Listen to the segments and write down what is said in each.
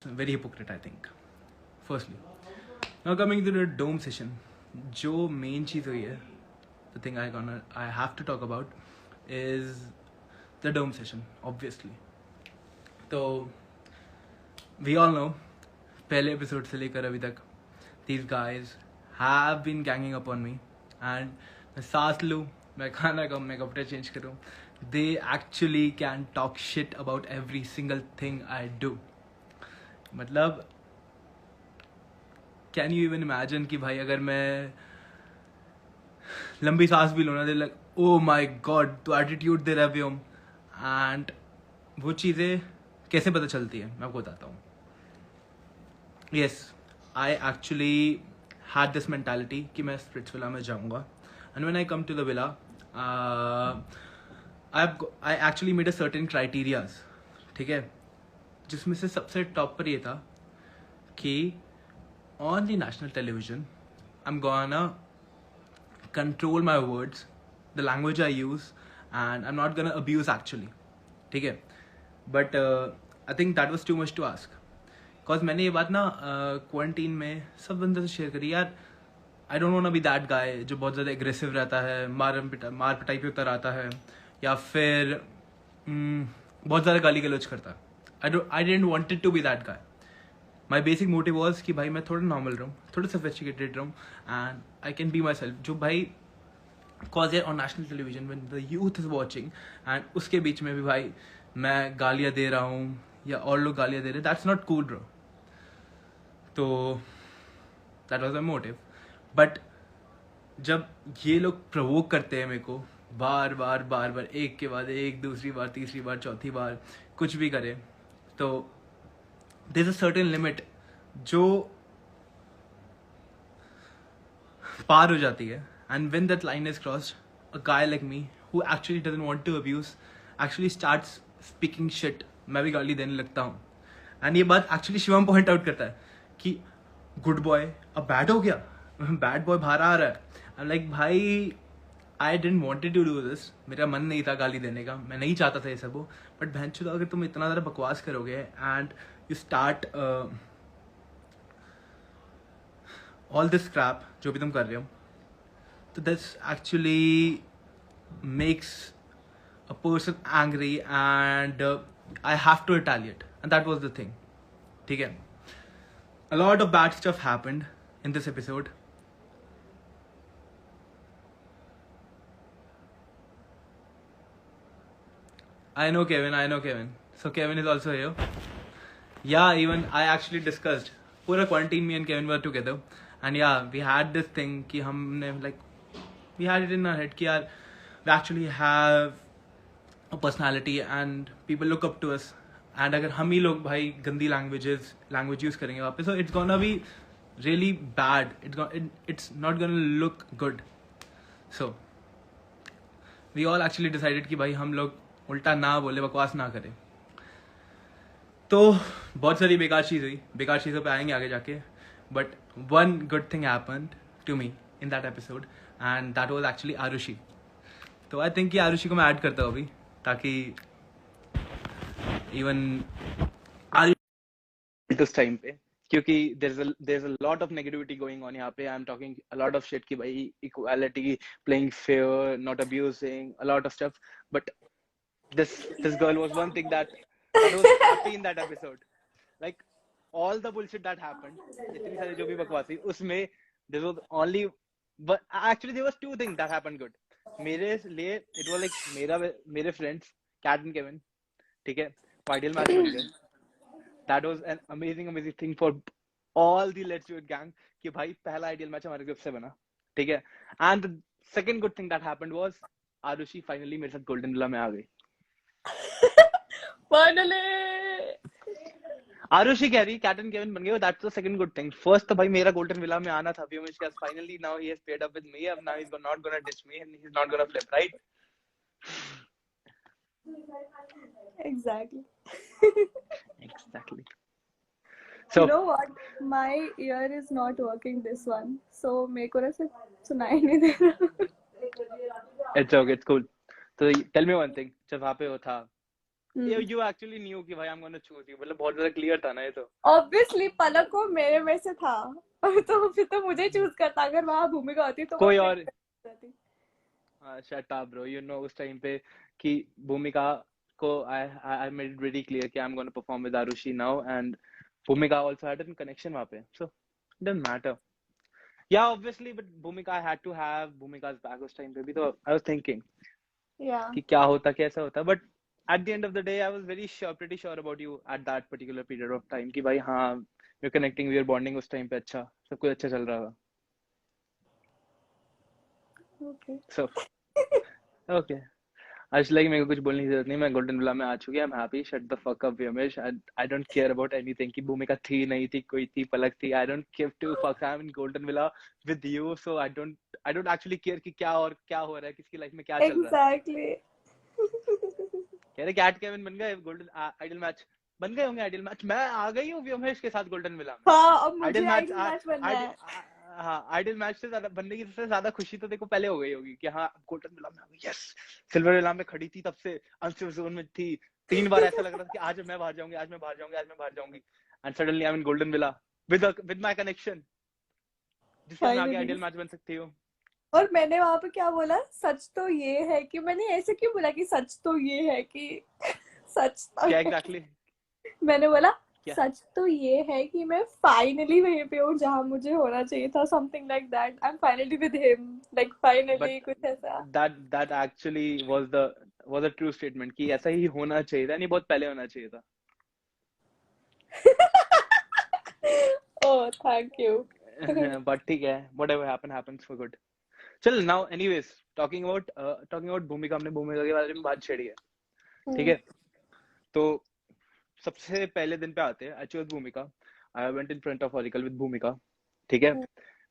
very hypocrite, I think. Firstly, now coming to the dome session, जो main चीज़ हुई है, the thing I have to talk about is the dome session, obviously. तो we all know, पहले episode से लेकर अभी तक, these guys have been ganging up on me, and मैं सांस लूँ, मैं खाना खाऊँ, मैं कपड़े change करूँ, they actually can talk shit about every single thing I do. मतलब कैन यू इवन इमेजिन कि भाई अगर मैं लंबी सांस भी लूँ ना, लाइक ओ माई गॉड तो एटीट्यूड दे रहा हूँ, एंड वो चीज़ें कैसे पता चलती है मैं आपको बताता हूँ. Yes, I actually had this mentality कि मैं स्प्रिट्स विला में जाऊँगा, and when I come to the villa I actually made a certain criterias, ठीक है, जिसमें से सबसे टॉप पर ये था कि on the national television, I'm gonna control my words, the language I use, and I'm not gonna abuse actually. ठीक है, but I think that was too much to ask. Cause मैंने ये बात ना क्वारंटीन में सब बंदों से शेयर करी यार. I don't wanna be that guy जो बहुत ज़्यादा एग्रेसिव रहता है, मार पिटाई पे उतर आता है, या फिर बहुत ज़्यादा गाली गलौज करता है. I didn't want it to be that guy. My basic motive was कि भाई मैं थोड़ा नॉर्मल रहूँ, थोड़ा sophisticated रहूँ, and I can be myself. जो भाई cause on national television when the youth is watching, and उसके बीच में भी भाई मैं गालियाँ दे रहा हूँ या और लोग गालियाँ दे रहे, that's not cool bro. तो that was my motive. But जब ये लोग provoke करते हैं मेरे को बार बार एक के बाद एक, दूसरी बार, तीसरी बार, चौथी बार कुछ भी करे, तो there's a certain limit जो पार हो जाती है, and when that line is crossed, a guy like me who actually doesn't want to abuse actually starts speaking shit. मैं भी गाली देने लगता हूँ, and ये बात actually शिवम पॉइंट आउट करता है कि गुड बॉय अब बैड हो गया, बैड बॉय बाहर आ रहा है. I'm like भाई I didn't wanted to do this, मेरा मन नहीं था गाली देने का, मैं नहीं चाहता था ये सब हो, बट भैंचोद अगर तुम इतना ज़्यादा बकवास करोगे and you start all this crap जो भी तुम कर रहे हो, तो this actually makes a person angry, and I have to retaliate, and that was the thing. ठीक है, a lot of bad stuff happened in this episode. I know Kevin. So Kevin is also here. Yeah, even I actually discussed. Pura quarantine, me and Kevin were together. And yeah, we had this thing कि हमने like, we had it in our head कि यार, we actually have a personality and people look up to us. And अगर हम ही लोग भाई गंदी language use करेंगे वापस, so it's gonna be really bad. It's not gonna look good. So we all actually decided कि भाई हम लोग उल्टा ना बोले, बकवास ना करें. तो बहुत सारी बेकार चीज़ों पे आएंगे आगे जाके, but one good thing happened to me in that episode, and that was actually Arushi. तो आई थिंक कि आरुषि को मैं ऐड करता हूँ अभी, ताकि इवन दिस टाइम पे, क्योंकि there's a lot of negativity going on यहाँ पे. I'm talking a lot of shit कि भाई equality, playing fair, not abusing, a lot of stuff, but this girl was one thing that was happy in that episode. Like all the bullshit that happened, इतनी सारी जो भी बकवास थी उसमें, there was only, but actually there was two things that happened good मेरे लिए. It was like मेरे friends Cat and Kevin, ठीक है, ideal match बन गए. That was an amazing thing for all the Let's Do It gang कि भाई पहला ideal match हमारे ग्रुप से बना, ठीक है. And the second good thing that happened was Arushi finally मेरे साथ गोल्डन विला में आ गई. Finally! आरुषि कह रही कैट एंड केविन बन गए. That's the second good thing. First तो भाई मेरा गोल्डन विला में आना था. व्योमेश कैस finally now he has paid up with me. अब now he is not gonna ditch me and he is not gonna flip, right? Exactly. So you know what? My ear is not working this one, so मेरे को ना सिर्फ सुनाई नहीं दे रहा. it's okay, it's cool. So tell me one thing, जब वहाँ पे वो था you actually knew कि भाई I'm gonna choose you, मतलब बहुत ज़्यादा clear था ना ये तो. ऑब्वियसली पलक को मेरे में से था तो फिर तो मुझे चूज करता, अगर वहां भूमिका होती तो वो कोई मेरे और में से होती। shut up bro, you know उस टाइम पे कि भूमिका को I made it very clear कि I'm gonna perform with Arushi now, and Bhumika also had a connection वहाँ पे, so it doesn't matter. Yeah, obviously, but Bhumika, I had to have Bhumika's back उस time पे भी, तो I was thinking या कि क्या होता कैसा होता, but at the end of the day I was very sure, pretty sure about you at that particular period of time कि भाई हाँ we're connecting, we're bonding उस time पे, अच्छा सब कुछ अच्छा चल रहा था. ओके So okay, आज like मेरे को कुछ बोलने की जरूरत नहीं, मैं गोल्डन विला में आ चुकी, I'm happy, shut the fuck up Vyamish, I don't care about anything कि भूमिका थी नहीं थी, कोई थी, पलक थी, I don't give two fucks, I'm in golden villa with you, so I don't actually care कि क्या और क्या हो रहा है, किसकी लाइफ में क्या चल रहा है. एग्जैक्टली कह रहे कैट केविन बन गए गोल्डन आइडल मैच, बन गए होंगे आइडल मैच, मैं आ गई हूँ व्योमेश के साथ गोल्डन विला में. हाँ अब आइडल मुझे मैच आइडल मैच बनना है। हाँ आइडल मैच से ज्यादा बनने की सबसे ज्यादा खुशी तो देखो पहले हो गई होगी कि हाँ गोल्डन विला में आ गई, यस. सिल्वर विला में खड़ी थी तब से, अनसेफ जोन में थी, 3 बार ऐसा लग रहा था कि आज मैं बाहर जाऊंगी, आज मैं बाहर जाऊंगी, आज मैं बाहर जाऊंगी, and suddenly I am in golden villa with my connection, जिसके साथ मैं आगे फाइनली। आइडल मैच बन सकती हूँ. और मैंने वहां पे क्या बोला, सच तो ये है कि, मैंने ऐसे क्यों बोला कि सच तो ये है कि सच तो क्या ये एग्जैक्टली मैंने बोला क्या सच तो ये है कि मैं फाइनली वहीं पे हूँ जहां मुझे होना चाहिए था, something like that, I am finally with him, like but finally कुछ ऐसा। that actually was a true statement कि ऐसा ही होना चाहिए था, नहीं बहुत पहले होना चाहिए था. Oh thank you. But ठीक है, whatever happens for good. चल now anyways, talking about भूमिका, हमने भूमिका के बारे में बात छेड़ी है, ठीक है. तो सबसे पहले दिन पे आते हैं, I chose भूमिका, I went in front of Oracle with भूमिका, ठीक है.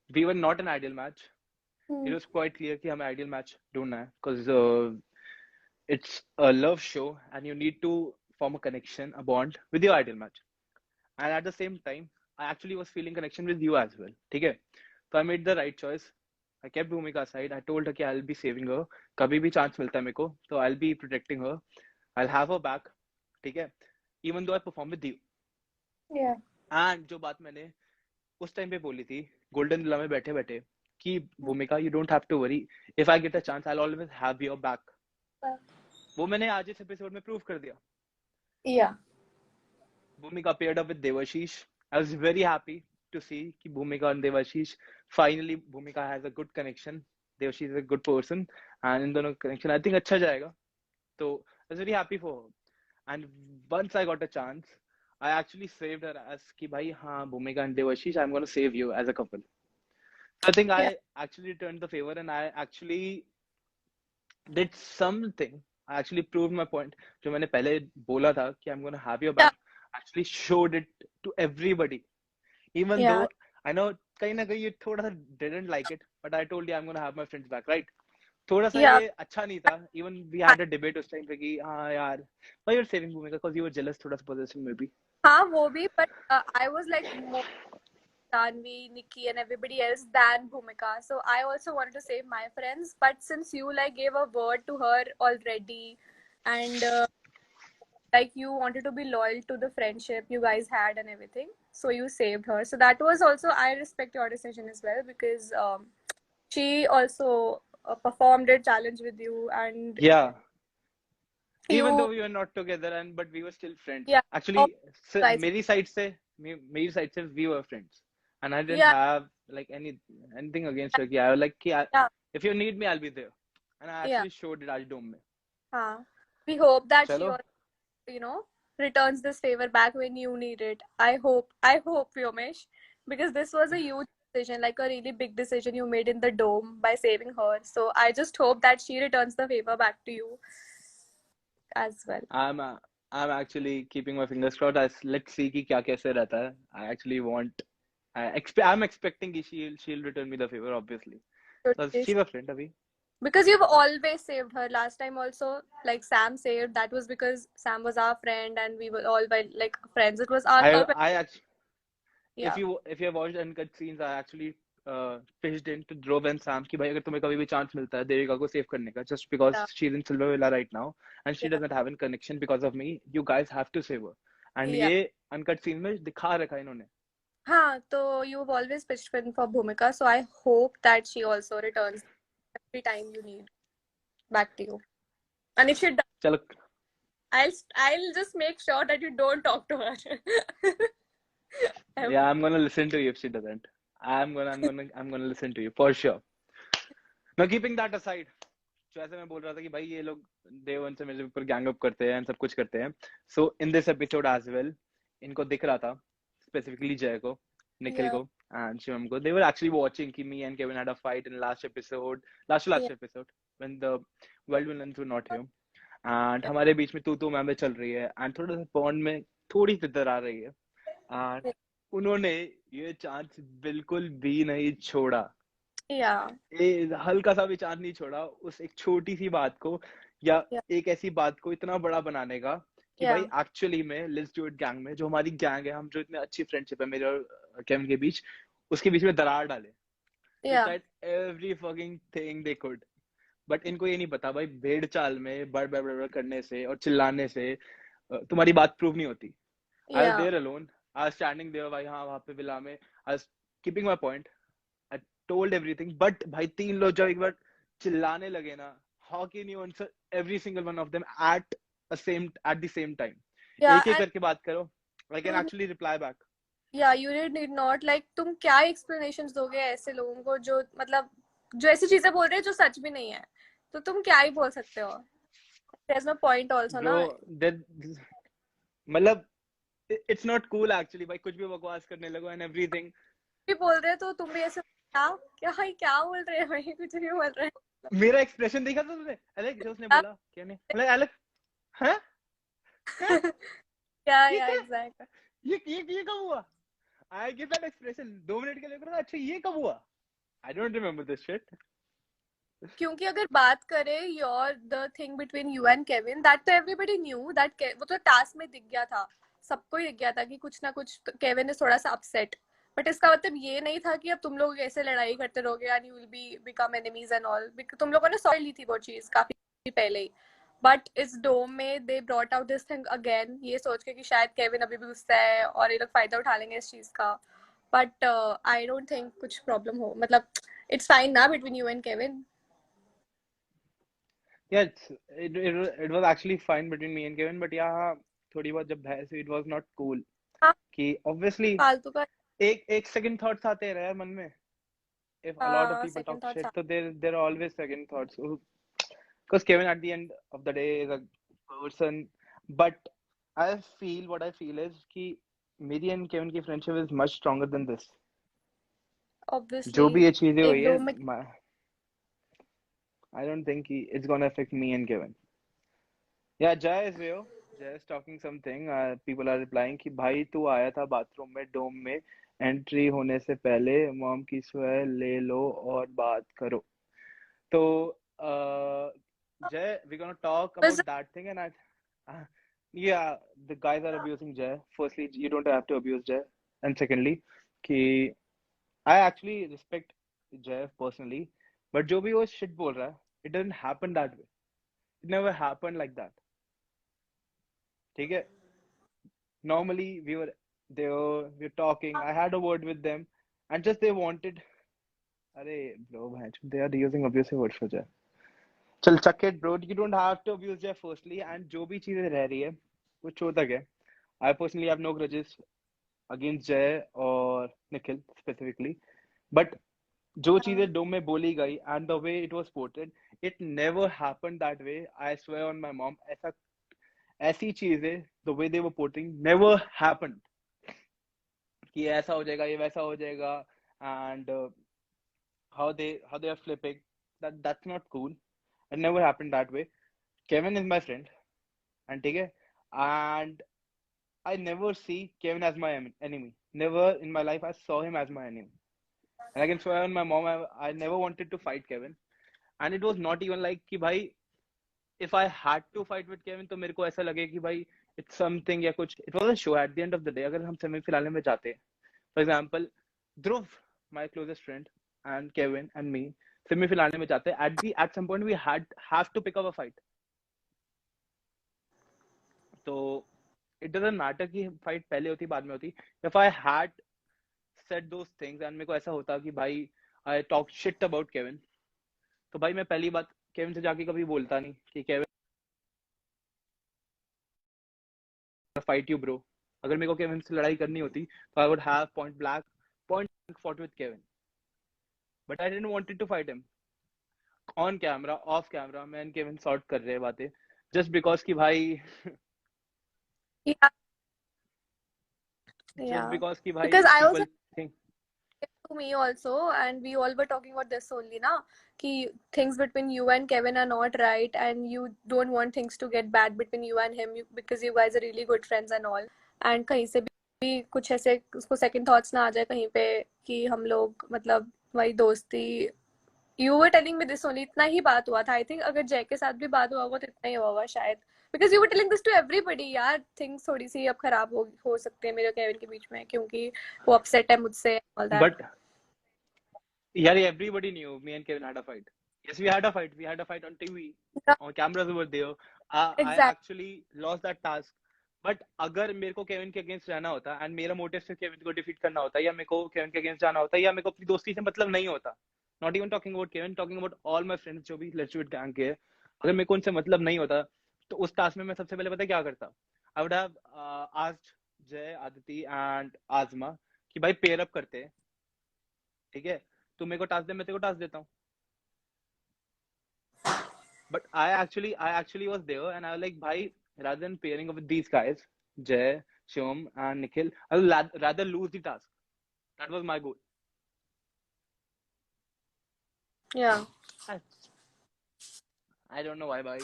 We were not an ideal match, it was quite clear कि हमें ideal match ढूंढना है, because it's a love show and you need to form a connection, a bond with your ideal match, and at the same time I actually was feeling connection with you as well, ठीक है. So I made the right choice, I kept Bhumika aside, I told her कि I'll be saving her, कभी भी chance मिलता है मेरे को तो I'll be protecting her, I'll have her back, ठीक है, even though I perform with you. या And जो बात मैंने उस टाइम पे बोली थी गोल्डन विला में बैठे बैठे कि Bhumika you don't have to worry, if I get a chance I will always have your back, वो मैंने आज इस एपिसोड में प्रूव कर दिया. या Bhumika paired up with Devashish. I was very happy to see कि Bhumika and Devashish, finally Bhumika has a good connection, Devashish is a good person, and इन दोनों connection I think अच्छा जाएगा, तो I was very happy for her. And once I got a chance, I actually saved her as कि भाई हाँ Bhumika and Devashish, I'm gonna save you as a couple. So I think या I actually returned the favor and I actually did something. I actually proved my point. जो मैंने पहले बोला था कि I'm gonna have your या back, actually showed it to everybody. Even या though I know कहीं ना कहीं you थोड़ा सा didn't like it, but I told you I'm gonna have my friends back, right? थोड़ा सा या ये अच्छा नहीं था. Even we had a debate उस time पे कि हाँ यार, why you're saving Bhumika because you were jealous थोड़ा सा possessive maybe. हाँ वो भी, but I was like more Tanvi, Nikki, and everybody else than Bhumika. So I also wanted to save my friends. But since you like gave a word to her already, and like you wanted to be loyal to the friendship you guys had and everything, so you saved her. So that was also, I respect your decision as well, because she also performed a challenge with you, and Yeah. Even though you, we were not together and but we were still friends. yeah, all Actually, guys, मेरी side से we were friends, and I didn't yeah, have like anything against her. कि I was like कि yeah, if you need me, I'll be there, and I yeah. actually showed it आज Dome में. We hope that she चलो, also, you know, returns this favor back when you need it. I hope, Vyomesh, because this was a huge decision, like a really big decision you made in the dome by saving her. So I just hope that she returns the favor back to you as well. I'm uh, I'm actually keeping my fingers crossed. Let's see कि क्या कैसे रहता है. I actually want. I'm expecting कि she'll return me the favor obviously. So Totally. she's a friend अभी. Because you've always saved her. Last time also, like Sam saved. That was because Sam was our friend and we were all like friends. It was our I cup. I actually Yeah. if you have watched uncut scenes, I actually pitched in to Dhruv and Sam कि भाई अगर तुम्हें कभी भी chance मिलता है देविका को save करने का just because Yeah. she's in Silver Villa right now and she Yeah. doesn't have a connection because of me, you guys have to save her. And Yeah. ये uncut scene में दिखा रखा है इन्होंने. हाँ, तो you've always pitched in for Bhumika, so I hope that she also returns every time you need back to you. And if she does, चलो. I'll just make sure that you don't talk to her. Yeah, I'm gonna listen to you if she doesn't. I'm gonna listen to you for sure. Now keeping that aside, जो ऐसे मैं बोल रहा था कि भाई ये लोग डे वन से मेरे ऊपर गैंग अप करते हैं, सब कुछ करते हैं. So in this episode as well, इनको दिख रहा था, specifically जय को, निखिल Yeah. को, and शिवम को. They were actually watching कि me and Kevin had a fight in last episode, last Yeah. episode when the world villains were not here. And हमारे बीच में तू मैं चल रही है, and थोड़ा सा बॉन्ड में थोड़ी सी दरार आ रही है. And उन्होंने ये चांस बिल्कुल भी नहीं छोड़ा. Yeah. हल्का सा भी चांस नहीं छोड़ा उस एक छोटी सी बात को या Yeah. एक ऐसी बात को इतना बड़ा बनाने का कि Yeah. भाई एक्चुअली में लेट्स डू इट गैंग में जो हमारी गैंग है, हम जो इतने अच्छी फ्रेंडशिप है मेरे और केविन के बीच, उसके बीच में दरार डाले. Yeah. They tried every fucking thing they could. But इनको ये नहीं पता भाई भेड़ चाल में बड़ बड़ बड़ करने से और चिल्लाने से तुम्हारी बात प्रूव नहीं होती. I was Yeah. there alone. I was standing there भाई, हाँ वहाँ पे विला में. I was keeping my point. I told everything. But भाई तीन लोग जब एक बार चिल्लाने लगे ना, how can you answer every single one of them at the same time? Yeah. एक एक करके बात करो. I can actually reply back. Yeah, you did not like तुम क्या explanations दोगे ऐसे लोगों को जो मतलब जो ऐसी चीजें बोल रहे हैं जो सच भी नहीं है, तो तुम क्या ही बोल सकते हो. There's no point also ना. Bro, that मतलब it's not cool actually भाई, कुछ भी बकवास करने लगो and everything. भी बोल रहे तो तुम भी ऐसे क्या क्या भाई क्या बोल रहे हैं भाई, कुछ नहीं बोल रहे हैं. मेरा एक्सप्रेशन देखा था तुमने? अलग जो उसने बोला क्या नहीं अलग अलग हैं? Yeah, exactly. ये कब हुआ? I give that expression 2 minute के लिए करो. अच्छा ये कब हुआ? I don't remember this shit. क्योंकि अगर बात करें your the thing between you and Kevin, that तो एवरीबडी न्यू दैट वो तो टास्क में दिख गया था, सबको ही दिख गया था कि कुछ ना कुछ केविन इज थोड़ा सा अपसेट. बट इसका मतलब ये नहीं था कि अब तुम लोग ऐसे लड़ाई करते रहोगे and you will be become enemies and all. तुम लोगों ने सॉरी ली थी वो चीज काफी पहले ही. बट इस डोम में they brought out this thing again, ये सोच के कि शायद केविन अभी भी गुस्सा है और ये लोग फायदा उठा लेंगे इस चीज का. बट आई डोंट थिंक कुछ प्रॉब्लम हो, मतलब इट्स फाइन ना between you and Kevin. Yeah, it was actually fine between me and Kevin, but yeah, थोड़ी बहुत जब बहस हुई, it was not cool. हाँ. कि obviously फालतू का. एक second thoughts आते हैं यार मन में. If a lot of people second talk shit, thoughts. so there are always second thoughts. Because Kevin at the end of the day is a person, but what I feel is कि मेरी and Kevin की friendship is much stronger than this. Obviously जो भी ये चीजें हुई एक है, दो में I don't think it's gonna affect me and Kevin. Yeah, Jay is here. Jay is talking something. People are replying कि भाई तू आया था बाथरूम में डोम में, एंट्री होने से पहले मॉम की स्वेर ले लो और बात करो. तो Jay, we're gonna talk about that thing, and yeah, the guys are abusing Jay. Firstly, you don't have to abuse Jay, and secondly, कि I actually respect Jay personally, but जो भी वो shit बोल रहा है, it doesn't happen that way. It never happened like that. ठीक है? Normally we were talking. I had a word with them, and just they wanted. अरे bro, they are using abusive words for Jay. चल chuck it, bro. You don't have to abuse Jay firstly, and जो भी चीजें रह रही है, वो छोड़ तक है. I personally have no grudges against Jay or Nikhil specifically, but जो चीजें डोम में बोली गई and the way it was portrayed, it never happened that way. I swear on my mom, ऐसी चीजें the way they were portraying never happened. कि ऐसा हो जाएगा, ये वैसा हो जाएगा, and how they are flipping. That's not cool. It never happened that way. Kevin is my friend, and ठीक है, and I never see Kevin as my enemy. Never in my life I saw him as my enemy. And I can swear on my mom, I never wanted to fight Kevin. And it was not even like कि भाई, if I had to fight with Kevin, तो मेरे को ऐसा लगे कि भाई it's something या कुछ. It was a show at the end of the day. अगर हम सेमीफिनाले में जाते, for example, Dhruv my closest friend, and Kevin and me semi-final में जाते हैं. At some point we have to pick up a fight. तो it doesn't matter कि fight पहले होती बाद में होती. If I had said those things and मेरे को ऐसा होता कि भाई I talk shit about Kevin, तो भाई मैं पहली बात केविन से जाके कभी बोलता नहीं कि केविन फाइट यू ब्रो. अगर मेरे को केविन से लड़ाई करनी होती तो I would have point fought with Kevin, but I didn't wanted to fight him. On camera off camera मैं एंड केविन सॉर्ट कर रहे बातें जस्ट बिकॉज कि भाई Yeah, जस्ट yeah. बिकॉज कि भाई Because I also people think. to me also, and we all were talking about this only na, ki things between you and Kevin are not right, and you don't want things to get bad between you and him because you guys are really good friends and all. And कहीं से भी कुछ ऐसे उसको second thoughts ना आ जाए कहीं पे कि हम लोग मतलब वही दोस्ती. You were telling me this only, इतना ही बात हुआ था. I think अगर जय के साथ भी बात हुआ होगा तो इतना ही हुआ होगा शायद. Because you were telling this to everybody यार. Things थोड़ी सी अब खराब हो सकते हैं मेरे और केविन के बीच में क्योंकि वो upset है मुझसे all that. बट यार everybody knew me and Kevin had a fight. Yes, we had a fight. We had a fight on TV. On cameras were there. I Exactly. actually lost that task. But अगर मेरे को Kevin के against जाना होता and मेरा motive सिर्फ Kevin को defeat करना होता या मेरे को केविन के अगेंस्ट जाना होता या मेरे को अपनी दोस्ती से मतलब नहीं होता, not even talking about Kevin, talking about all my friends जो भी लेट्स डू इट गैंग के, अगर मेरे को उनसे मतलब नहीं होता तो उस टास्क में मैं सबसे पहले पता है क्या करता. आई वुड हैव आस्क्ड जय, आदिति एंड आजमा कि भाई पेयर अप करते हैं, ठीक है, तू मेरे को टास्क दे मैं तेरे को टास्क देता हूँ. But I actually was there and I was like, bhai, rather than pairing up with these guys, Jay, Shivam, and Nikhil, I would rather lose the task. That was my goal. Yeah. I don't know why, bhai.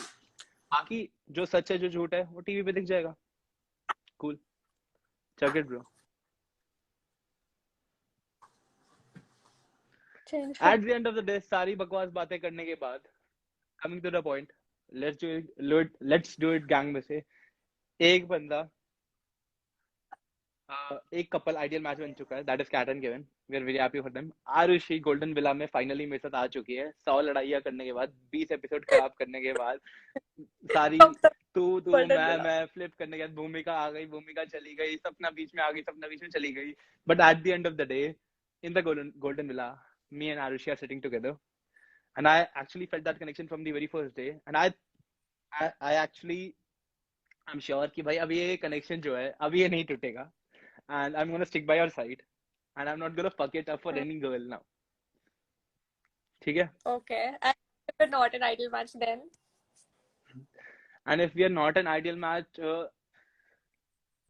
बाकी जो सच है जो झूठ है वो TV पे दिख जाएगा. Cool. Check it, bro. Change. At the end of the day, सारी बकवास बातें करने के बाद, coming to the point, let's do it gang में से एक बंदा एक कपल आइडियल मैच बन चुका है, that is Kat and Kevin. We are very happy for them. Arushi Golden villa में फाइनली मेरे साथ आ चुकी है 100 लड़ाइयां करने के बाद, 20 एपिसोड खराब करने के बाद, सारी तू मैं फ्लिप करने के बाद भूमिका आ गई, भूमिका चली गई, सपना बीच में आ गई, सपना बीच में चली गई. But at the end of the day in the golden villa me and Arushi are sitting together and I actually felt that connection from the very first day and I actually I'm sure कि भाई अब ये connection जो है अब ये नहीं टूटेगा and I'm gonna stick by your side and I'm not gonna fuck it up for any girl now. ठीक है? Okay. And we're not an ideal match then. And if we are not an ideal match,